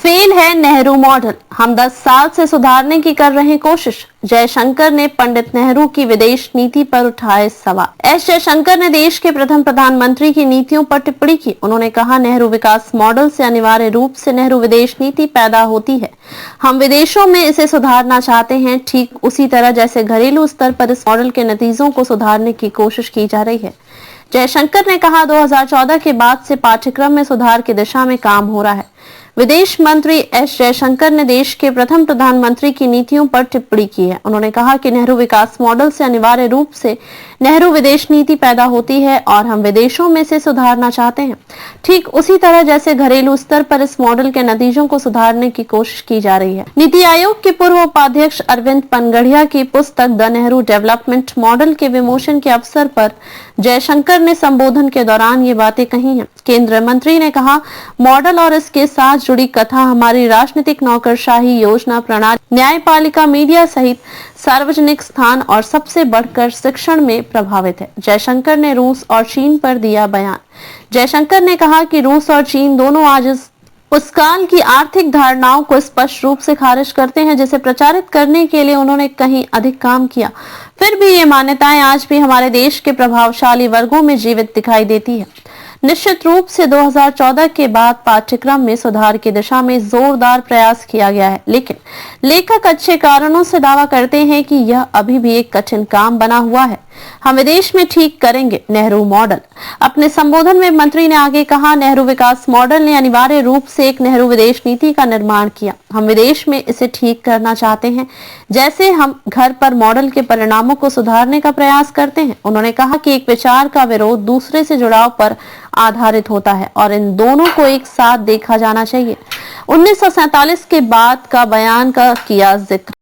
Fail है Nehru model, हम 10 साल से सुधारने की कर रहे कोशिश। जयशंकर ने पंडित नेहरू की विदेश नीति पर उठाए सवाल। एस जयशंकर ने देश के प्रथम प्रधानमंत्री की नीतियों पर टिप्पणी की। उन्होंने कहा, नेहरू विकास मॉडल से अनिवार्य रूप से नेहरू विदेश नीति पैदा होती है। हम विदेशों में इसे सुधारना चाहते हैं, ठीक उसी तरह जैसे घरेलू स्तर पर इस मॉडल के नतीजों को सुधारने की कोशिश की जा रही है। जयशंकर ने कहा, 2014 के बाद से पाठ्यक्रम में सुधार की दिशा में काम हो रहा है। विदेश मंत्री एस जयशंकर ने देश के प्रथम प्रधानमंत्री की नीतियों पर टिप्पणी की है। उन्होंने कहा कि नेहरू विकास मॉडल से अनिवार्य रूप से नेहरू विदेश नीति पैदा होती है और हम विदेशों में से सुधारना चाहते हैं, ठीक उसी तरह जैसे घरेलू स्तर पर इस मॉडल के नतीजों को सुधारने की कोशिश की जा रही है। नीति आयोग के पूर्व उपाध्यक्ष अरविंद पनगढ़िया की पुस्तक द नेहरू डेवलपमेंट मॉडल के विमोचन के अवसर पर जयशंकर ने संबोधन के दौरान ये बातें कही हैं। केंद्रीय मंत्री ने कहा, मॉडल और इसके साथ जुड़ी कथा हमारी राजनीतिक नौकरशाही योजना प्रणाली, न्यायपालिका, मीडिया सहित सार्वजनिक स्थान और सबसे बढ़कर शिक्षण में प्रभावित है। जयशंकर ने रूस और चीन पर दिया बयान। जयशंकर ने कहा कि रूस और चीन दोनों आज उस काल की आर्थिक धारणाओं को स्पष्ट रूप से खारिज करते हैं जिसे प्रचारित करने के लिए उन्होंने कहीं अधिक काम किया। फिर भी ये मान्यताएं आज भी हमारे देश के प्रभावशाली वर्गों में जीवित दिखाई देती है। निश्चित रूप से 2014 के बाद पाठ्यक्रम में सुधार की दिशा में जोरदार प्रयास किया गया है, लेकिन लेखक अच्छे कारणों से दावा करते हैं कि यह अभी भी एक कठिन काम बना हुआ है। हम विदेश में ठीक करेंगे नेहरू मॉडल। अपने संबोधन में मंत्री ने आगे कहा, नेहरू विकास मॉडल ने अनिवार्य रूप से एक नेहरू विदेश नीति का निर्माण किया। हम विदेश में इसे ठीक करना चाहते हैं, जैसे हम घर पर मॉडल के परिणामों को सुधारने का प्रयास करते हैं। उन्होंने कहा कि एक विचार का विरोध दूसरे से जुड़ाव पर आधारित होता है और इन दोनों को एक साथ देखा जाना चाहिए। 1947 के बाद का बयान का किया जिक्र।